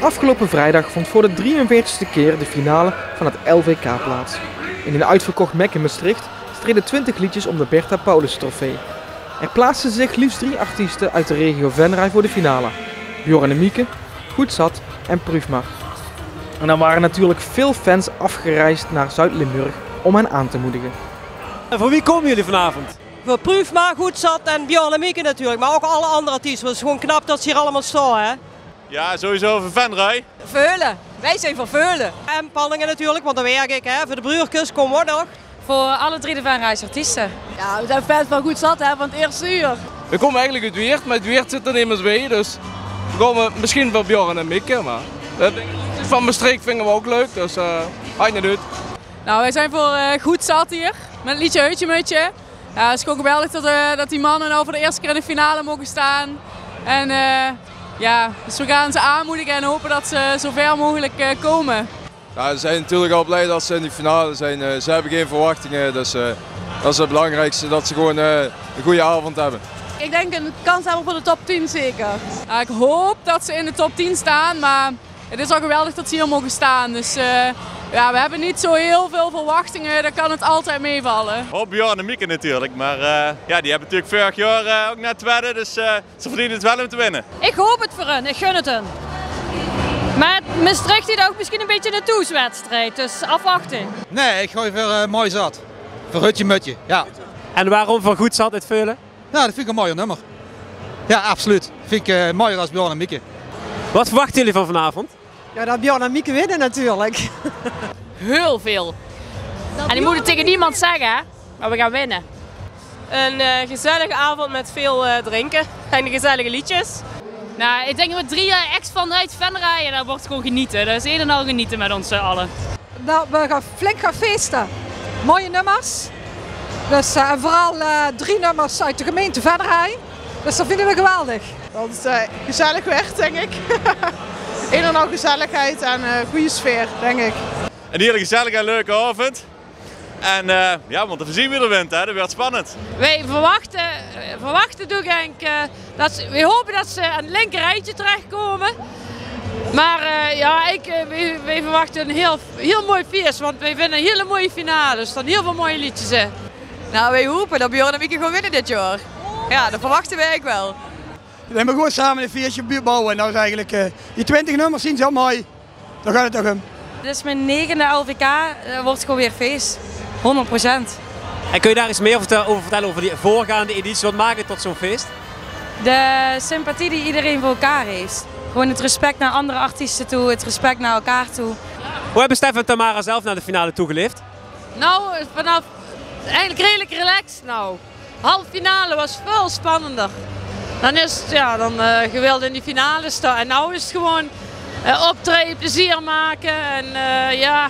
Afgelopen vrijdag vond voor de 43e keer de finale van het LVK plaats. In een uitverkocht Mek in Maastricht streden 20 liedjes om de Bertha Paulus trofee. Er plaatsten zich liefst 3 artiesten uit de regio Venray voor de finale. Bjorn en Mieke, Goed Zat en Prüfmar. En dan waren natuurlijk veel fans afgereisd naar Zuid-Limburg om hen aan te moedigen. En voor wie komen jullie vanavond? Voor Prüfmar, Goed Zat en Bjorn en Mieke natuurlijk, maar ook alle andere artiesten. Het is gewoon knap dat ze hier allemaal staan, hè? Ja, sowieso voor Venray. Veulen, wij zijn voor Veulen. En Pallingen natuurlijk, want daar werk ik, hè? Voor de Bruurkes komen we nog. Voor alle 3 de Venrays artiesten. Ja, we zijn fans van Goed Zat, hè, van het eerste uur. We komen eigenlijk uit Weert, maar het Weert zit er immers bij, dus we komen misschien voor Bjorn en Mieke, maar van Maastricht vinden we ook leuk, dus maakt niet uit. Nou, wij zijn voor Goed Zat hier, met het liedje Hutje Mutje. Ja, het is gewoon geweldig dat die mannen nou voor de eerste keer in de finale mogen staan. En ja, dus we gaan ze aanmoedigen en hopen dat ze zo ver mogelijk komen. Ja, we zijn natuurlijk al blij dat ze in die finale zijn. Ze hebben geen verwachtingen, dus dat is het belangrijkste, dat ze gewoon een goede avond hebben. Ik denk een kans hebben voor de top 10 zeker. Ja, ik hoop dat ze in de top 10 staan, maar het is al geweldig dat ze hier mogen staan. Dus ja, we hebben niet zo heel veel verwachtingen, dan kan het altijd meevallen. Op Bjorn en Mieke natuurlijk, maar ja, die hebben natuurlijk vorig jaar ook net wedden, dus ze verdienen het wel om te winnen. Ik hoop het voor hen, ik gun het hen. Maar Maastricht is ook misschien een beetje een toeswedstrijd, dus afwachten. Nee, ik gooi voor Mooi Zat. Voor Hutje Mutje, ja. En waarom voor Goed Zat uit Veulen? Nou, dat vind ik een mooier nummer. Ja, absoluut. Vind ik mooier dan Bjorn en Mieke. Wat verwachten jullie van vanavond? Ja, dat Bjorn en Mieke winnen natuurlijk. Heel veel. En die moeten tegen niemand zeggen, hè? Maar we gaan winnen. Een gezellige avond met veel drinken en gezellige liedjes. Nou, ik denk met 3 ex vanuit Venray en dat wordt gewoon genieten. Dat is een en al genieten met ons allen. Nou, we gaan flink gaan feesten. Mooie nummers. Dus vooral 3 nummers uit de gemeente Venray. Dus dat vinden we geweldig. Dat is gezellig weg, denk ik. Een en al gezelligheid en goede sfeer, denk ik. Een hele gezellige en leuke avond. En ja, want we zien wie er wint, hè. Dat wordt spannend. Wij verwachten toch we hopen dat ze aan het linker rijtje terechtkomen. Maar ja, wij verwachten een heel mooi feest, want wij vinden een hele mooie finale. Er staan heel veel mooie liedjes in. Nou, wij hopen dat Bjorn en Mieke gewoon winnen dit jaar. Ja, dat verwachten wij ook wel. We hebben gewoon samen een feestje bouwen en nou is eigenlijk die 20 nummers zien zo mooi. Dan gaat het toch om. Dit is mijn 9e LVK, wordt gewoon weer feest. 100%. En kun je daar iets meer over vertellen over die voorgaande editie? Wat maakt het tot zo'n feest? De sympathie die iedereen voor elkaar heeft. Gewoon het respect naar andere artiesten toe, het respect naar elkaar toe. Hoe hebben Stef en Tamara zelf naar de finale toegeleefd? Nou, vanaf eigenlijk redelijk relaxed nou. Halve finale was veel spannender. Dan is het, ja, gewild in die finale staan. En nu is het gewoon optreden, plezier maken en ja,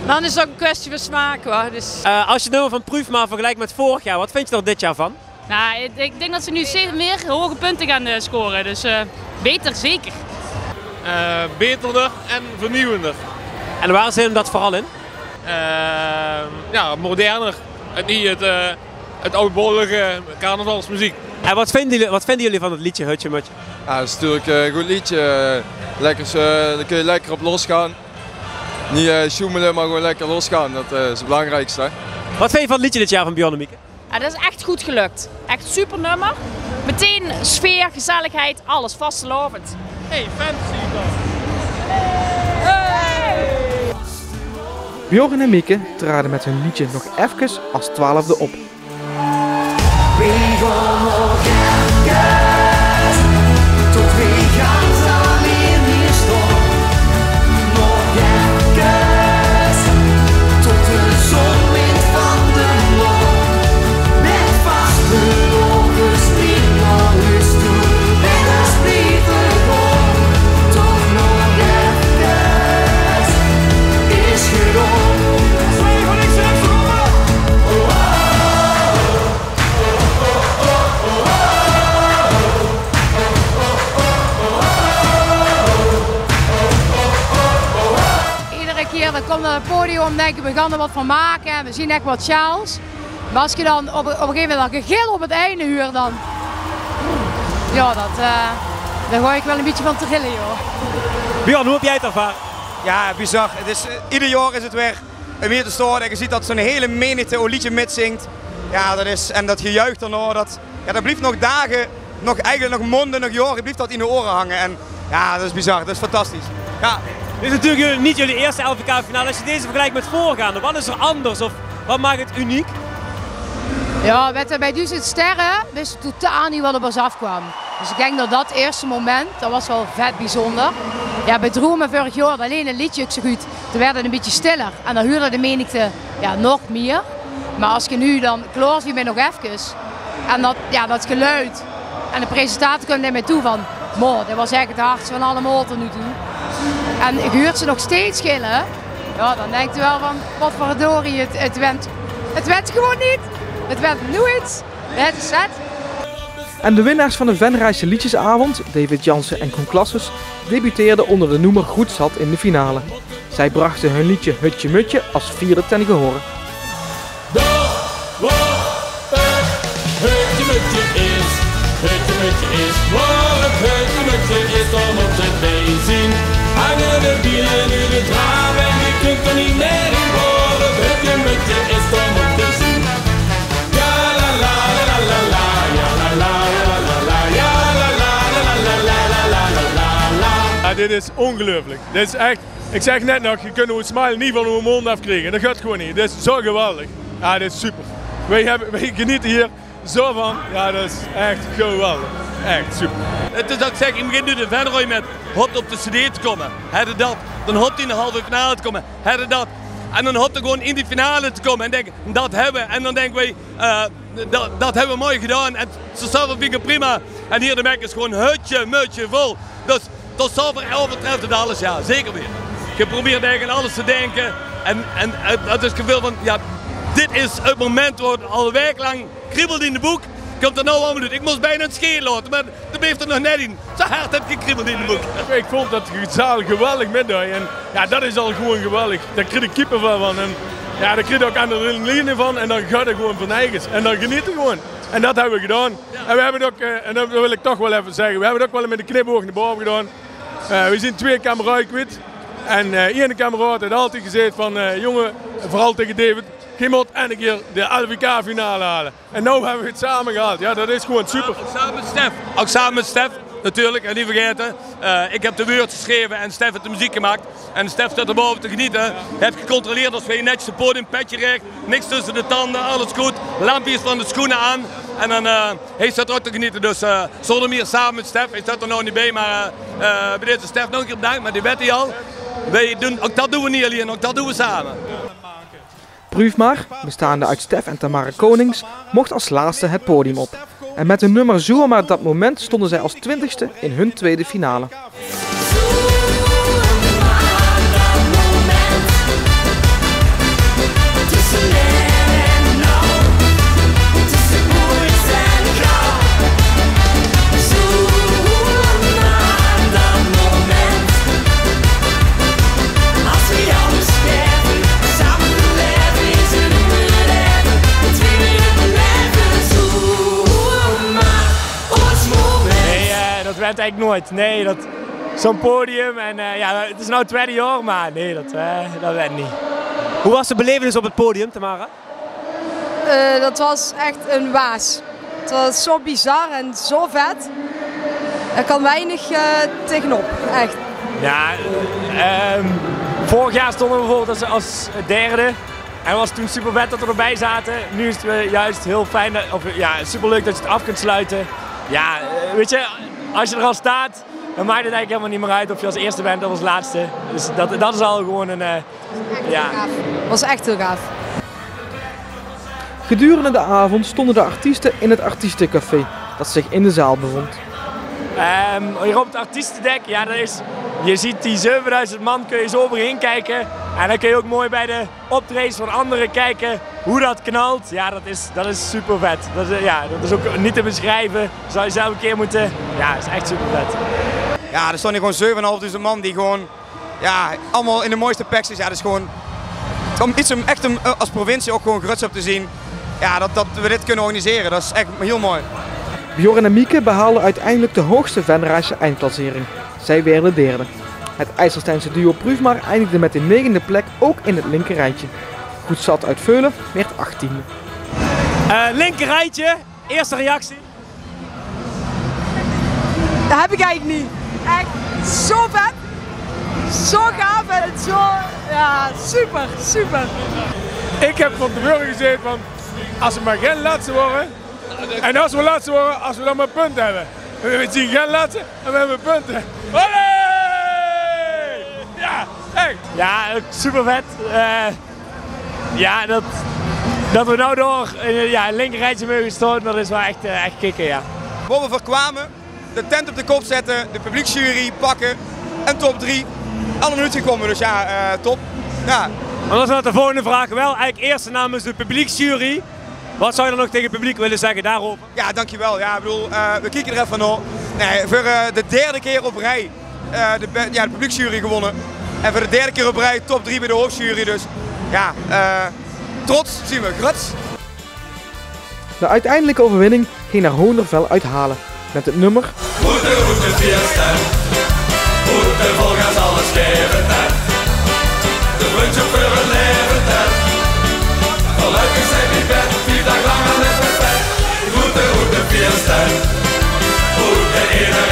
dan is het ook een kwestie van smaak hoor. Dus... Als je het nummer van Prüfmar vergelijkt met vorig jaar, wat vind je er dit jaar van? Nou, ik denk dat ze nu steeds meer hoge punten gaan scoren, dus beter zeker. Beterder en vernieuwender. En waar zit hem dat vooral in? Ja, moderner. En niet het oudbollige carnavalsmuziek. En wat vinden jullie van het liedje Hutje Mutje? Ja, dat is natuurlijk een goed liedje. Daar kun je lekker op losgaan. Niet sjoemelen, maar gewoon lekker losgaan. Dat is het belangrijkste. Hè? Wat vind je van het liedje dit jaar van Bjorn en Mieke? Ja, dat is echt goed gelukt. Echt super nummer. Meteen sfeer, gezelligheid, alles vastelovend. Hey, fancy dan. Bjorn en Mieke traden met hun liedje nog even als 12e op. Dan komt naar het podium, denken we gaan er wat van maken en we zien echt wat sjaals. Maar als je dan op een gegeven moment een gegil op het einde huurt, dan ja, daar word ik wel een beetje van te gillen, joh. Bjorn, hoe heb jij het ervaren? Ja, bizar. Het is, ieder jaar is het weer om hier te staan en je ziet dat zo'n hele menigte een liedje mitzingt. Ja, en dat gejuich daarna, dat blijft nog dagen, eigenlijk nog maanden, nog jaren, blijft dat in de oren hangen. En ja, dat is bizar, dat is fantastisch. Ja. Dit is natuurlijk niet jullie eerste LVK-finale. Als je deze vergelijkt met voorgaande, wat is er anders of wat maakt het uniek? Ja, bij Duizend Sterren wist ik totaal niet wat op ons afkwam. Dus ik denk dat dat eerste moment, dat was wel vet bijzonder. Ja, bij Dromen vorig jaar alleen een liedje zo goed. Toen werd het een beetje stiller en dan huurde de menigte nog meer. Maar als je nu dan kloort je mij nog even en dat geluid en de presentator komt naar mij toe van dit was eigenlijk het hardste van allemaal tot nu toe. En je hoort ze nog steeds gillen. Ja, dan denk je wel van wat voor verdorie, het went gewoon niet. Het werd nooit. Het is zet. En de winnaars van de Venraadse liedjesavond, David Jansen en Koen Klasses, debuteerden onder de noemer Goed Zat in de finale. Zij brachten hun liedje Hutje Mutje als vierde ten gehore. Hutje Mutje is, waar het Hutje Mutje is om op zijn been zien. Hangen de bielen nu de raam en je kunt er niet meer in horen. Hutje Mutje is om op te zien. Ja la la la la la, ja la la la la la, ja la la la la la la la la la. Ja, dit is ongelooflijk. Dit is echt, ik zeg net nog, je kunt een smile niet van uw mond afkrijgen. Dat gaat gewoon niet. Dit is zo geweldig. Ja, dit is super. Wij genieten hier zo van. Ja, dat is echt geweldig. Echt super. Het is dat ik zeg, ik begin nu de Venray met hoopt op de CD te komen. Hadden dat. Dan hoopt hij in de halve finale te komen. Hadden dat. En dan hoopt hij gewoon in die finale te komen en denken, dat hebben we. En dan denken wij, dat hebben we mooi gedaan. En zo zelf vind ik prima. En hier de Mek is gewoon hutje, mutje vol. Dus tot zover overtreft het alles, ja, zeker weer. Je probeert eigenlijk aan alles te denken. En het is gevoel van, ja, dit is het moment waar het al een week lang kriebelt in de boek. Komt er nou allemaal doen. Ik moest bijna het scheen laten, maar dat bleef er nog net in. Zo hard heb ik gekriebeld in de boek. Ik vond dat zaal geweldig middag en ja, dat is al gewoon geweldig. Daar krijg ik kippenvel van en ja, daar krijg je ook adrenaline van en dan gaat het gewoon van eigen. En dan genieten gewoon. En dat hebben we gedaan. En we hebben het ook, en dat wil ik toch wel even zeggen, we hebben het ook wel met de knipoog naar boven gedaan. We zijn 2 kameraden kwijt. En één kameraad heeft altijd gezegd van, jongen, vooral tegen David, je moet een keer de LVK-finale halen. En nu hebben we het samen gehaald. Ja, dat is gewoon super. Ook samen met Stef, natuurlijk, en niet vergeten. Ik heb de woord geschreven en Stef heeft de muziek gemaakt. En Stef staat erboven te genieten. Hij heeft gecontroleerd als we netjes het podium, petje recht, niks tussen de tanden, alles goed. Lampjes van de schoenen aan. En dan hij staat er ook te genieten. Dus zonder meer samen met Stef. Hij staat er nog niet bij, maar bij deze Stef nog een keer bedankt. Maar die weet hij al. Ook dat doen we niet alleen, ook dat doen we samen. Bruvmar, bestaande uit Stef en Tamara Konings, mocht als laatste het podium op. En met hun nummer Zoer maar dat moment stonden zij als 20ste in hun tweede finale. Dat werd eigenlijk nooit. Nee, zo'n podium en ja, het is nou het tweede jaar, maar nee, dat werd niet. Hoe was de belevenis op het podium, Tamara? Dat was echt een waas. Het was zo bizar en zo vet. Er kan weinig tegenop, echt. Ja, vorig jaar stonden we bijvoorbeeld als derde. En het was toen super vet dat we erbij zaten. Nu is het juist heel fijn, super leuk dat je het af kunt sluiten. Ja, weet je, als je er al staat, dan maakt het eigenlijk helemaal niet meer uit of je als eerste bent of als laatste. Dus dat is al gewoon een... ja. Dat was echt heel gaaf. Gedurende de avond stonden de artiesten in het artiestencafé, dat zich in de zaal bevond. Hier op het artiestendek, ja, je ziet die 7000 man, kun je zo overheen kijken. En dan kun je ook mooi bij de optredens van anderen kijken hoe dat knalt. Ja, dat is super vet. Dat is ook niet te beschrijven. Zou je zelf een keer moeten. Ja, dat is echt super vet. Ja, er stonden gewoon 7.500 man die gewoon, ja, allemaal in de mooiste packs is. Ja, dat is gewoon, om iets om echt als provincie ook gewoon groots op te zien. Ja, dat we dit kunnen organiseren, dat is echt heel mooi. Bjorn en Mieke behaalden uiteindelijk de hoogste Venraadse eindklassering. Zij werden derde. Het IJsselsteinse duo Prüfmar eindigde met de 9e plek ook in het linker rijtje. Goed Zat uit Veulen werd 18e. Linker rijtje, eerste reactie? Dat heb ik eigenlijk niet. Echt zo vet. Zo gaaf en zo, ja, super, super. Ik heb van tevoren gezegd van, als we maar geen laatste worden, en als we laatste worden, als we dan maar punten hebben. We zien geen laatste en we hebben punten. Olé! Ja, echt. Ja, super vet. Ja, dat we nou door een linker rijtje mogen stoten, dat is wel echt kicken, ja. Waar we voor kwamen, de tent op de kop zetten, de publieksjury pakken en top 3. Alle minuten gekomen, dus ja, top. Ja. En dan is de volgende vraag wel eigenlijk eerst namens de publieksjury. Wat zou je dan nog tegen het publiek willen zeggen daarover? Ja, dankjewel. Ja, ik bedoel, we kijken er even naar. Nee, voor de derde keer op rij de publieksjury gewonnen. En voor de derde keer op rij top 3 bij de hoofdjury. Dus ja, trots zien we, grats. De uiteindelijke overwinning ging naar Hoonderveld uit Halen. Met het nummer Route fiesta, route volgens alles geven tijd. De wunsch voor het leven tijd. Gelukkig zijn die bed, 4 dagen lang aan het perfect. Route fiesta, route iedereen.